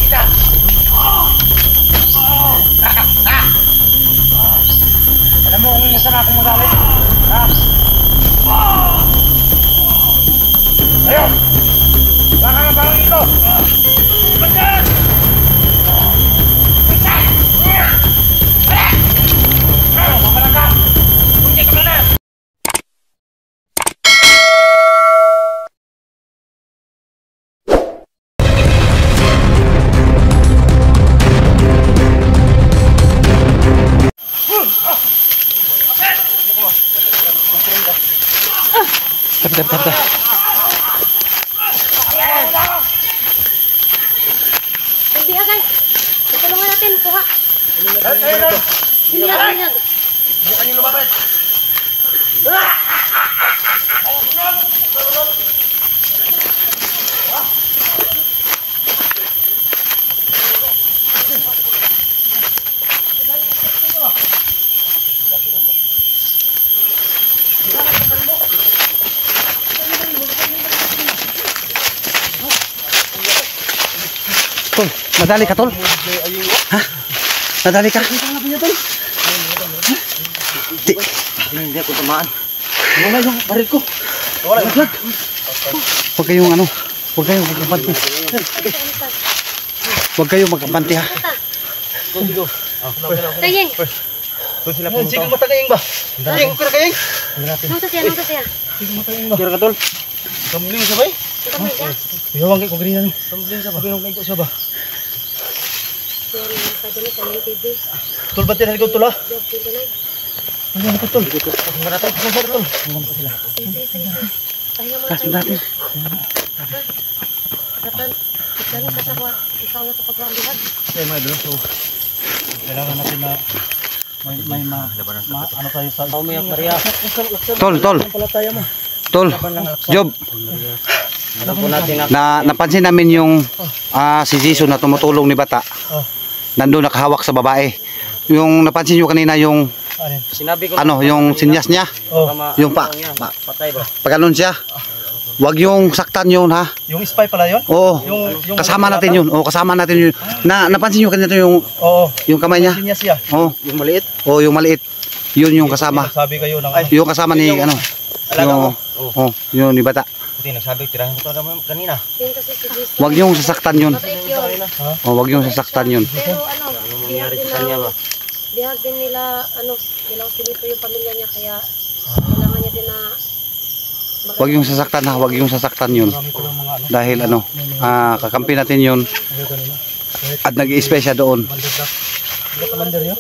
Alam mo kung nasaan akong magalit? Ha? Ayun! Baka na parang ito! Bajan! Bajan! Wala! Mamalang ka! Hindi ka na! Tap. Hindi agay. Tutulungan natin, kuha. Hindi agay. Bukan yung lumabas. Tol, madali ka, Tol? Ha? Madali ka? Hindi ako tamaan. Ano na yung baril ko? Wala yung flag. Huwag kayong ano, huwag kayong magkapanti. Huwag kayong magkapanti, ha? Kayeng. Sige matagayeng ba? Kayeng, kira kayeng. Nung sa siya. Sige matagayeng ba? Kira ka, Tol. Kamling sabay? Kamay siya. Biyawang kayo ko ganyan. Kamling sabay. Kamling kayo ko siya ba? Tol, ba't tinari ko, Tol, ha? Ano ko, Tol? Ang maratay, pasang sa Tol. Ang ko sila. Kaso natin. Okay, mga idol, so kailangan natin na may ano tayo sa umiyak Maria. Tol, Job. Napansin namin yung si Jason na tumutulong ni Bata. Nandun nakahawak sa babae. Yung napansin nyo kanina yung sinabi ko ano, yung sinyas niya. Yung patay ba? Pagkanon siya. Wag yung saktan yun, ha? Yung spy pala yun? Oo. Kasama natin yun. Oo, kasama natin yun. Napansin nyo kanina yung yung kamay niya. Sinyas siya. Oo. Yung maliit? Oo, yung maliit. Yun yung kasama. Sabi kayo ng Yung kasama ni ano. Yung yun ni Bata. Buti nagsabi tirahin ko kanina. Wag yung sasaktan yun. Oh, wag yung sasaktan yun. Pero ano, bihag din nila, nilang sinito yung pamilya niya, kaya kailangan niya din na wag yung sasaktan, ha, wag yung sasaktan yun. Dahil ano, kakampi natin yun. At nag-i-spy siya doon. Commander niyo?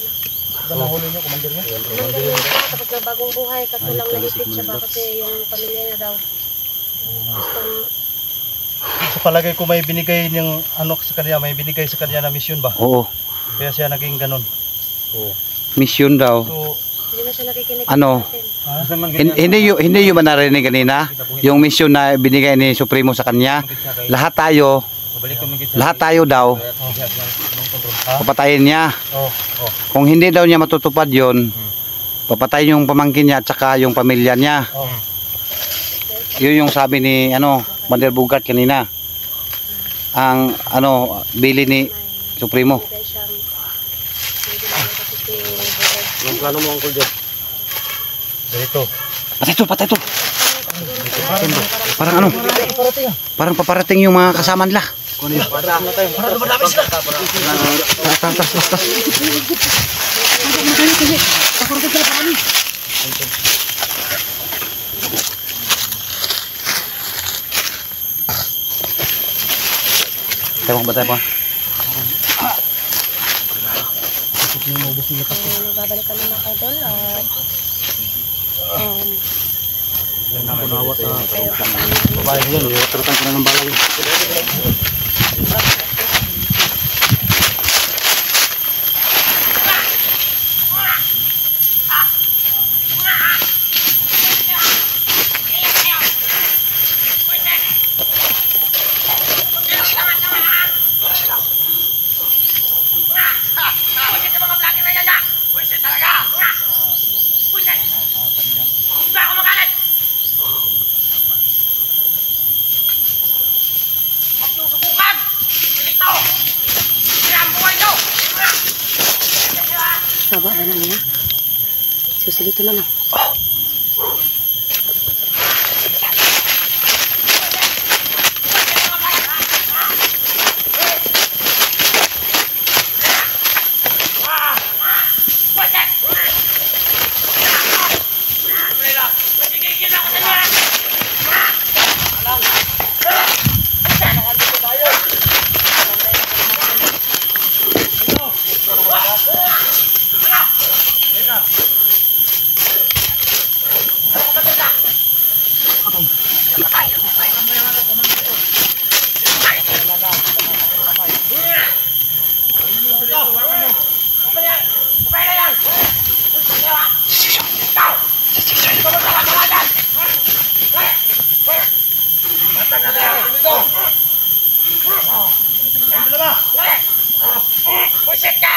Nahuli niyo, commander niyo? Commander niya, tapos na bagong buhay, kaso lang naipit siya ba kasi yung pamilya niya daw. Sa palagay ko may binigay ng sa kanya, may binigay sa kanya na mission ba? Oo. Kaya siya naging ganun. Mission daw. So, hindi na siya nakikinig. Ano? Hindi yung ba narinig kanina? Yung mission na binigay ni Supremo sa kanya. Lahat tayo daw papatayin niya. Kung hindi daw niya matutupad yon, papatayin yung pamangkin niya at saka yung pamilya niya. Yun yung sabi ni Mander Bugat kanina. Ang bili ni Supremo. Yung plano mo, Uncle Job? Dito. Patay to. Parang parang paparating yung mga kasama nila. Para dumadami sila. Tas. Tayo ba? Nagbabalik kami mga idol at Nawat sa babae yun. Turutan ko na ng balay. nabara na niya. Susilito na lang. Pusit ka!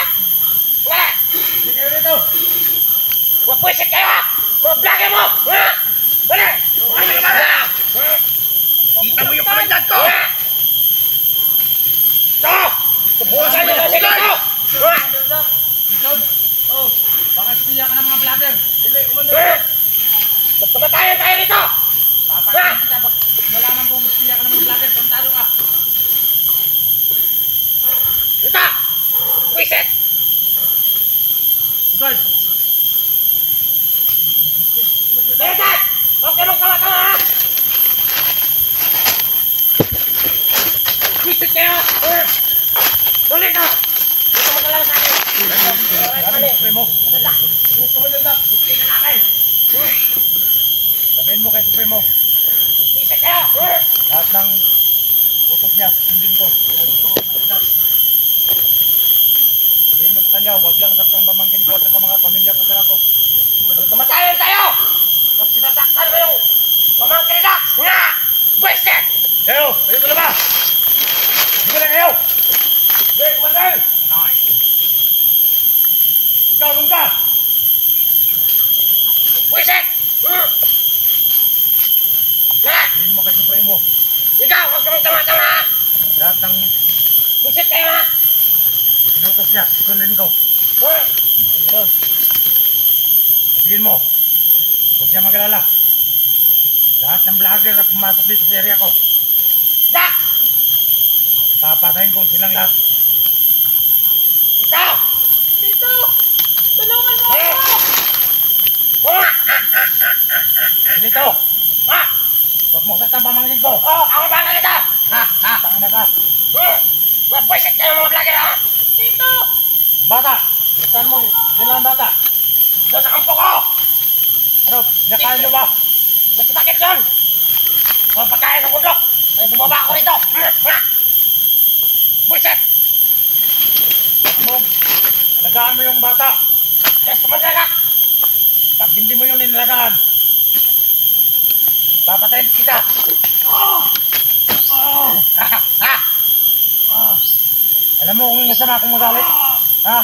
Wala! Hindi kayo dito! Huwag pusit kayo ha! Mga blogger mo! Wala! Kita mo yung kamandan ko! Ito! Kubusan nyo na sila ko! Oh, bakit siya ka ng mga vlogger? Hindi, kumandar! Magkamatayan tayo rito! Papatayin kita, malaman kong siya ka ng mga vlogger, kontado ka. Rita! Pusit! Guard! Rita! Huwag ka magkama-kama ha! Pusit kayo! Tuloy ka! Gusto mo talaga sa akin! Supremo! Gusto mo talaga! Gusto ka natin! Sabihin mo kay Supremo, Pusit kayo! lahat ng utos niya, sundin ko. Kaya gusto ko kumalitas. Sabihin mo sa kanya, huwag lang saktang pamangkin ko at saka mga pamilya ko ko. Kamatayan tayo! Huwag sinasaktan mo yung pamangkin na! Nga! Pusit! Kayo! Kayo ko ba? Sige na kayo! Sige, Commander! Nice! Ikaw, nung ka! Pusit! Nga! Sabihin mo kay Supremo, Ikaw! Huwag ka magtama-tama ha! lahat ng Pusit kayo ha! inutos niya, sundin ko. Sabihin mo, huwag siya mag-alala. Lahat ng vlogger na pumasok dito sa area ko, Dax! papatayin ko silang lahat. Ikaw! Tito! Tulungan mo Eh! ako! Dito! Ha! Huwag mo saktang pamangkin ko! Oh! Ako ba na nito? Ha! Ha! Tanga na ka! Mga pusit kayo mga vlogger ha! Tito! Bata! Saan mo? Din ang bata! Doon sa kampo ko! Ano? Nakain niyo ba? Nagkasakit yun! Kung pagkain sa bundok, ay bumaba ako rito! Pusit! Mo, alagaan mo yung bata! Yes, Commander! Pag hindi mo yung nilalagaan, papatayin kita! Alam mo kung masama akong magalit? Ha?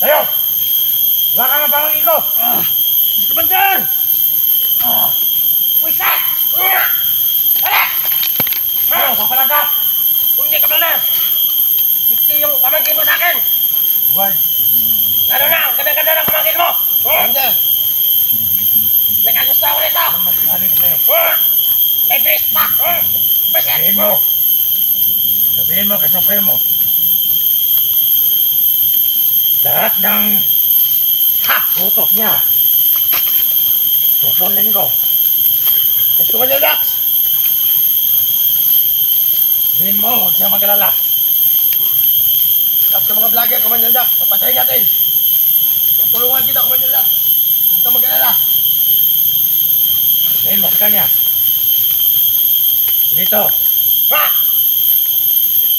Tayo! Wala ka ng pangingin ko! Commander! Pusit! Wala! Ano? Kapalag ka! Hindi, Commander! Dikti yung pamangkin mo sa akin! Guard! Lalo na, ang ganda-ganda ng pamangkin mo! Hindi! Nagkagusto ako nito! Anong masasabi ko sa'yo? May brace pa! Pusit! Sabihin mo! Sabihin mo kay Supremo! Lahat ng utos niya, susundin ko. Gusto mo niya, Dax? Sabihin mo, huwag siya mag-alala. At sa mga vlogger, Commander Dax, papatayin natin. Tulungan kita, Commander Dax. Huwag ka mag-alala. Sabihin mo sa kanya. Dito, Ha?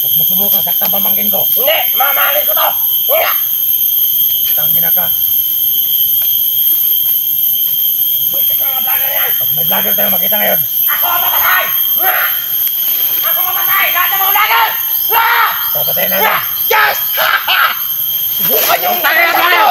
huwag mo subukang saktang pamangkin ko. Hindi! Mamahalin ko to! Nga! Tangina ka. Pusit ang mga vlogger yan! Pag may vlogger tayo makita ngayon, Ako ang mamatay! Nga! Ako mamatay! Lahat ng mga vlogger! Nga! papatayin na Nga! yan. Yes! Subukan yung tagay na tayo!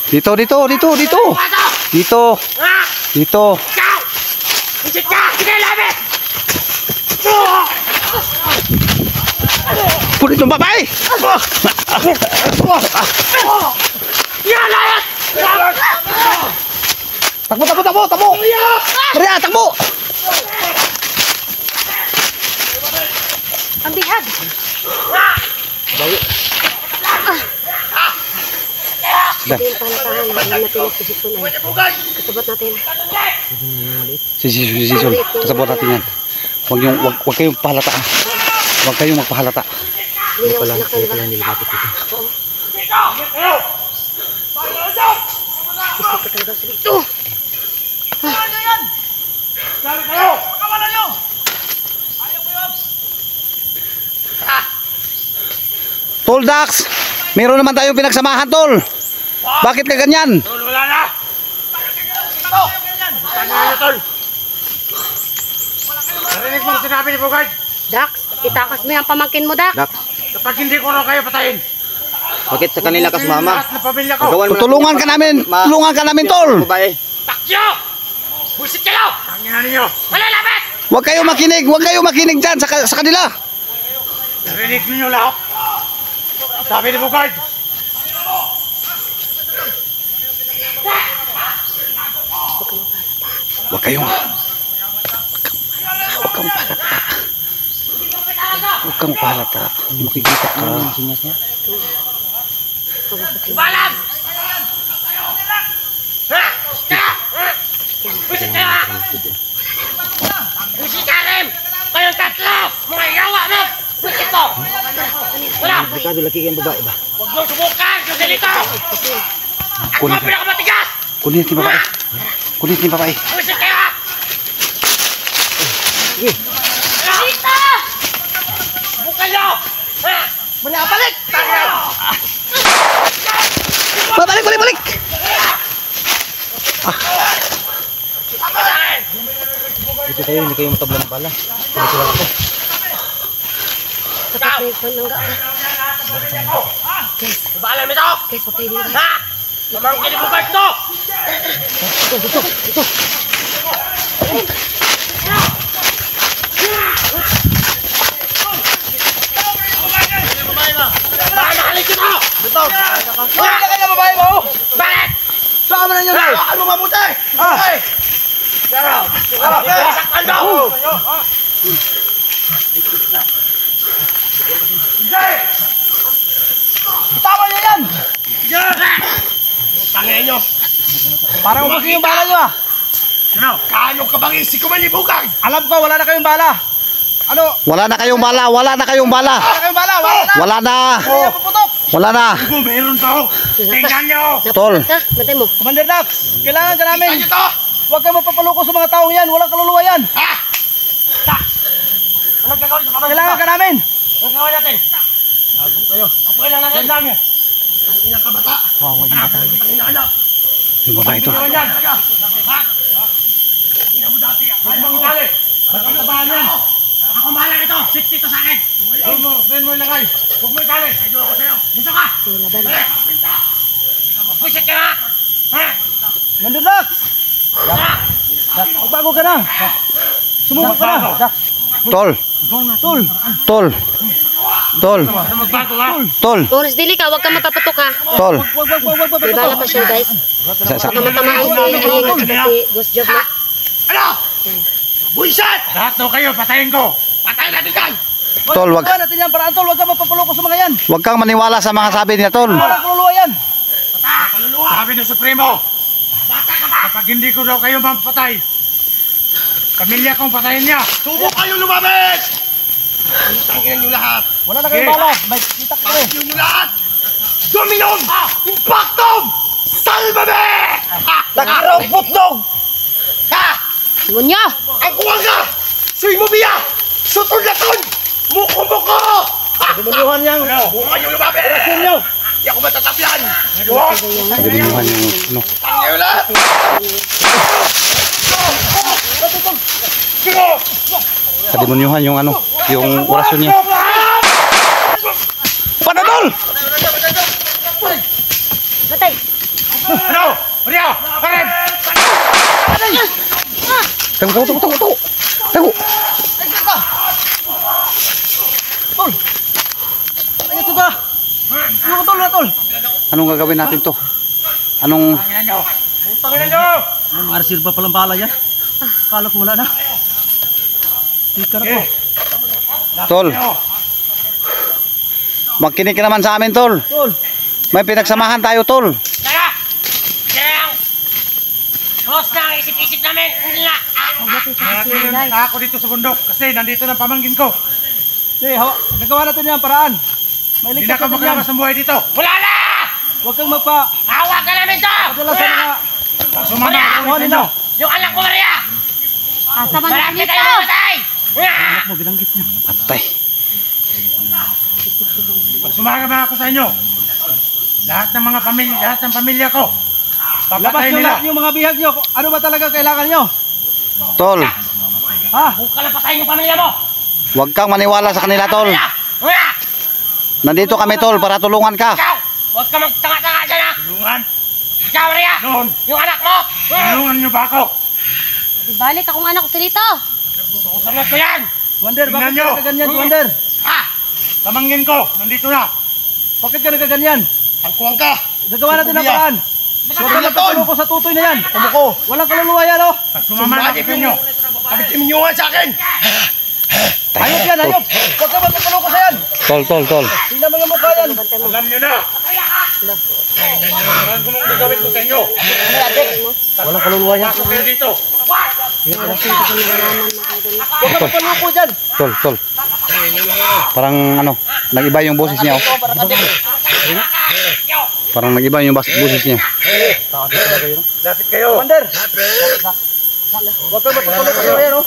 Dito. Dito. Ha? Dito. Ikaw! Pusit ka! Sige, labi! Kulit ng babae! Yan, layas! Takbo! Maria, takbo! Ang bihag. Ito yung palatahan. Hindi natin nagposisyon ay. Kasabot natin. Sisi. Kasabot natin yan. Huwag kayong pahalata. Huwag kayong magpahalata. Hindi pala nilapit ito. Oo. Gusto ko talaga sa dito. Tol Dax, meron naman tayong pinagsamahan, Tol. Bakit ka ganyan? Tol, wala na! Tanga na, Tol! Narinig mo sinabi ni Bugard? Dax, itakas mo yung pamangkin mo, Dax. Kapag hindi ko na kayo patayin, Bakit sa kanila kas mama? lahat ng pamilya ko! Tulungan ka namin, Tol. Babae. Takyo! Busit kayo! Tangin na ninyo! Wala lapit! Huwag kayong makinig dyan sa kanila. Narinig ninyo lahat? Sabi ni Bugard! Huwag kang pahalata. Makikita ka. Balam! Ha? Busit kayo ha? Busit ka rin! Kayong tatlo! Mga yawa mo! Busit mo! Wala! Delikado laki kayong babae ba? Huwag mo subukan! Kasi dito! Ako ang pinakamatigas! Kunin natin yung babae. Busit kayo ha? Dito! Subukan nyo! Ha? Balik! Tayo! Balik! Ako sa akin! Dito kayo, hindi kayo matablang pala. Dito lang ako. Kapag may panangga ka. Balam ito! Guys, patay din. Ha? Pamangkin ni Bugard to! Ito. Baka nakalikin mo! Dito! Wala na kayo babae mo! Bakit? Saan mo na yun? Ano mabuti? Ay! Pero! Sasaktan mo! Tama niyo yan! Tangin nyo! Parang ubusin yung bala nyo ah! Ano? Kaano ka bang isikuman ni Bugard? Alam ko, wala na kayong bala! Ano? Wala na kayong bala. Wala na kayong bala! Wala na. Hindi na puputok! Wala na. Kung meron to! Tingnan nyo! Tol. Bantay mo. Commander Dax, kailangan ka namin! Tingnan nyo to! Huwag kayo mapapaluko sa mga taong yan! Walang kaluluwa yan! Ha? Ta! Anong gagawin sa pamangkin Kailangan ko? ka namin! Anong gagawin natin? Bago tayo. Okay lang natin. Yan lang eh. Ang ilang kabata. Ang inahanap. Yung babae ito. Ano yan? Ha? Hindi na mo dati. Huwag mong itali. Ba't ang kabahan yan? Ako bahala nito. Safety to sa akin. Ben mo ilagay. Huwag mo itali. Medyo ako sa'yo. Dito ka. Laban. Magpusit ka na. Ha? Commander Dax! Ha? Magbago ka na! Sumubok ka na! Dax! Tol. Tol! Ano magbago ha? Tol. Boris Dili ka, huwag ka mapaputok ha. Tol. Wag! May bala pa siya guys. Baka matamaan si Ayeng at si Ghost Job na. Ano? Buisit! Lahat daw kayo. Patayin ko. Patayin natin kan. Tol, wag. natin yan paraan, Tol! Huwag ka mapapaluko sa mga yan! Huwag kang maniwala sa mga sabi niya, Tol. Walang kaluluwa yan! Kaluluwa. Sabi ng Supremo. Bata ka ba? Kapag hindi ko daw kayo mampatay, pamilya kong patayin niya. Subo kayo lumabas! Tangin nyo lahat. Wala na kayong bala! May kita ka rin! Tangin nyo lahat! Dominom! Impactum! Salvame! Tagarong putdog! Ha! Demonyo! Ang kuwaga! Suy mo biya! Sutol-laton! Muko-muko! Demonyohan niyang! Huwag kayo lumabas! Inyo! Hindi ako matatapyan! Pagdimuhan yung ano. Tangin nyo lahat! Pagdimuhan yung ano. Yung orasyon niya. Paano, Tol? Batay! Tago. Tago. Tol! Ayun ito ba? Ano ka tol? Anong gagawin natin to? Anong... Tangina nyo! Tangina nyo! Ay, mga reserva palang bala yan. Kala ko wala na. Tikar ako. Tol. Magkinig ka naman sa amin, Tol. Tol! May pinagsamahan tayo, Tol. Tara! Yan! Close na ang isip-isip namin! Hindi na! Nakakita ako dito sa bundok kasi nandito ng pamangkin ko. Hey, nagawa natin yan paraan. May Hindi ligtas na ka natin yan. maklamas ng buhay dito. Wala na! Huwag kang magpa... Hawak ka namin to! Padala sa mga... Sumama ako Kuhanin sa inyo. na. Yung anak ko, Maria! Asa man Marami dito? tayo mamatay! Anak mo, binanggit niya. Patay. Pag sumama ako sa inyo, lahat ng pamilya ko, Labas papatayin nyo nila. lahat yung mga bihag nyo. Ano ba talaga kailangan nyo? Tol, Ha? Huwag ka lang patayin yung pamilya mo! huwag kang maniwala sa kanila, Tol. Wala! Nandito kami, Tol, para tulungan ka. Ikaw! Huwag ka magtanga-tanga dyan ha! Tulungan. Ikaw, Maria! Noon, Yung anak mo! tulungan nyo ba ako? Ibalik akong anak ko dito. Susunod ko yan! Wonder, bakit Tingnan nyo. ka nagaganyan, Wonder? Ha! Pamangkin ko, nandito na. Bakit ka nagaganyan? Ang kuwang ka. Gagawa natin ng paraan. Huwag Sobrang kang pagtuloko sa tutoy na yan. Umuko. Walang kaluluwa yan, oh. Pag sumama na ako sa inyo, pagtiminyohan sa akin. Hayop yan, hayop. Huwag kang magpapaloko sa yan. Tol. Tingnan mo yung mukha yan. Alam nyo na. Ano ko nang gagawin ko sa inyo? Walang kaluluwa yan. Pasok kayo dito. Huwag kang magpaloko dyan. Tol. Parang ano, nag-iba yung boses niya, oh. Parang nag-iba yung boses niya. Lapit kayo. Wonder. Huwag kang magpapaloko sa yan, oh.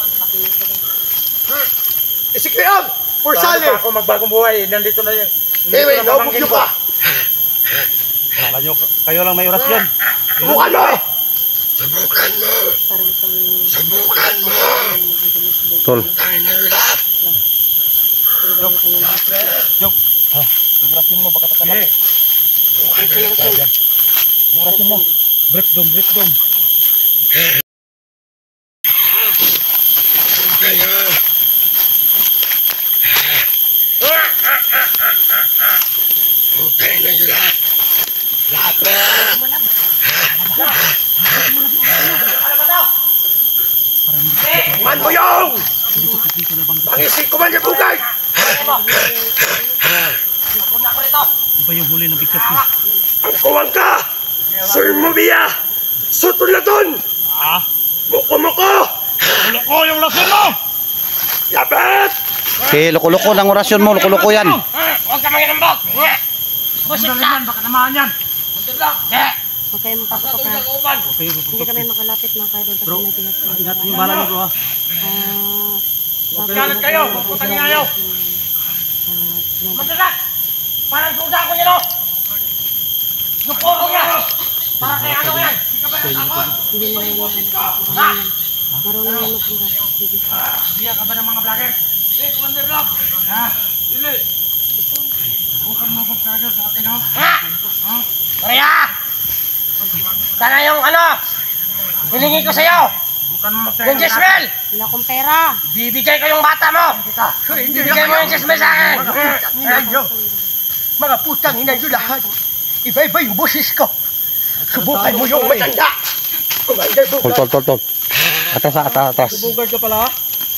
Isikriam! Pursali! Paano pa ako magbagong buhay? Nandito na yun. Anyway, naubog nyo pa! Kala nyo, kayo lang may orasyon. Subukan mo! Parang sa... Subukan mo! Tol. Orasyon mo, baka tatanap. Orasyon mo. Break down. Okay na yun lahat! Man mo yung! Pangisig ko man yung bugay! Iba yung huli ng bigkas ko. Ang kuwang ka! Sir Mubia! Sutol na dun! Muko! Loko yung lason mo! Lapit! Loko-loko ng orasyon mo, loko-loko yan. Huwag ka manginambog! Pusit Ang ka! yan, baka namaan yan. Huwag kayo mapapapaka. Hindi kami makalapit mga kaidol kasi may bihag sila. Ingat yung bala nyo, bro, ha. Galit kayo, pupunta niyo ayaw. Magdadak! Parang suda ko nyo! Yung puro niya! Para kay ano yan! Hindi na yung mga marunong yung magpunggas. Sige. Biya ka ba ng mga vlogger? Commander Love! Ha? Dili! Bukan mo pagkaga sa akin, ha? Ha? Maria! Sana yung ano! Hilingi ko sa'yo! Bukan mo Yung Jezmel! Wala akong pera. Bibigay ko yung bata mo! Bibigay mo yung Jezmel sa akin! Mga putang ina nyo lahat! Iba-iba yung boses ko! Subukan mo yung matanda! Commander Bugay! Tol. Atras. Bugard ka pala, ha.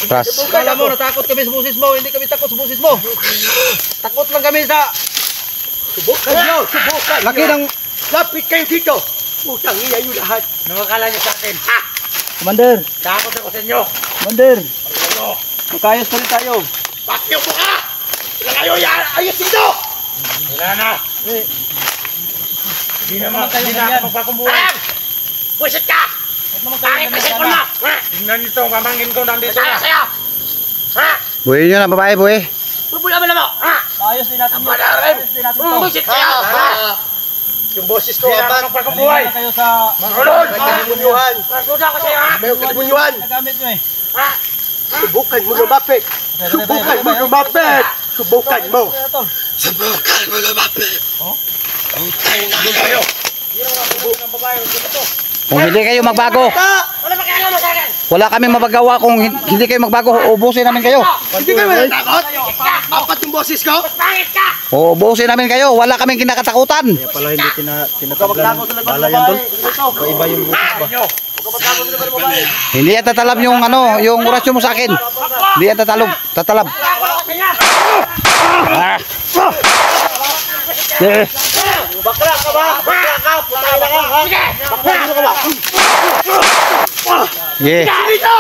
Atras. Kala mo, natakot kami sa busis mo. Hindi kami takot sa busis mo. Takot lang kami sa... Subukan nyo! Subukan Laki nyo! ng... Lapit kayo dito! Putang ina nyo lahat! Nakakala niyo sa akin. Commander. Takot ako sa inyo. Commander. Magkayos pa rin tayo. Bakit mo ka? Wala kayo ayos dito! Wala na. Hindi na ako magbagong buhay. Alam! Pusit ka! Pangit na cellphone mo! Tingnan niyo ito, pamangkin ko nandito Saya na. sa'yo! Ha? Buhay nyo na, babae, buhay. Bubula mo mo! Ha? Ayos din natin yun. Manarin! Ayos din natin to. Pusit kayo! Ha? Yung boses ko, Hindi na ako apat! magbagong buhay. Hindi na kayo sa... Marunod! May kalimunyuhan! Parang suda ko sa'yo ha? May kalimunyuhan! Nagamit nyo, eh. Ha? Subukan mo lumapit! Subukan mo lumapit! Subukan mo! Kaya to. Subukan mo lumapit! Okay na kayo! Kung hindi kayo magbago, Wala pakialam sa akin. wala kami mapagawa kung hindi kayo magbago, ubusin namin kayo. Hindi ka manatakot? Apat yung boses ko? Pangit ka. Ubusin namin kayo, wala kaming kinakatakutan. Kaya pala hindi tinatablan bala yan doon. Iba yung bukas ba? Hindi yan tatalab yung ano, yung orasyon mo sa akin. Hindi yan tatalab. Ah. Eh, Bakla ka ba? Bakla ka? Putay na ka ha? Bakla ka ba? yeah. Dito!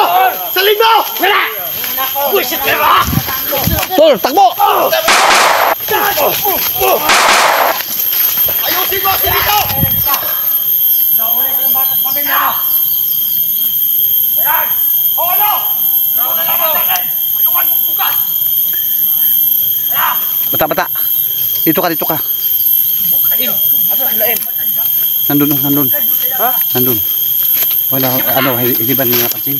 Sa linggo! Wala. Buisit ka ba? Tol, takbo! Ayusin mo si Lito! Nauli ko yung batas pamilya mo. Ayan. O ano? Ano na naman sa akin? Ayuan mo bukas. Ayan. Bata-bata. Dito ka. Nandun. Ha? Nandun. Wala, ano, hindi ba nila napansin?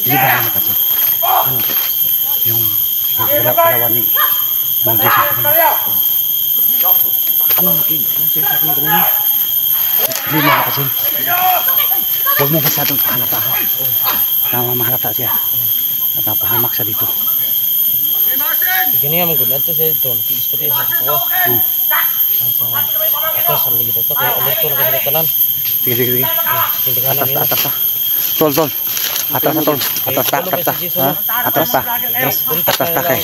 Hindi ba nila napansin? Ano? Yung dalawa ni Jason kanina. Ano siya sa akin kanina? Hindi mo napansin. Huwag mo masyadong pahalata ha. Tama, mahalata siya. At napahamak siya dito. Ganyan naman gud. Ato siya ito. Istorya sa kuha. Ato sa lagi ito. Kaya alerto na kasi tanan. Sige. Tindiganan nila. Atas. Tol. Atas. Ha? Atas ta. Atas ta kay.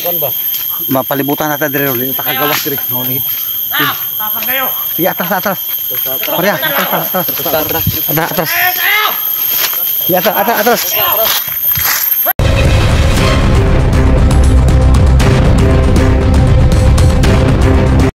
Mapalibutan natin dire ulit. Takagawas dire. Mo ni. Tapang kayo. Sige, atas. Pare, atas. Atas. Sige, atas.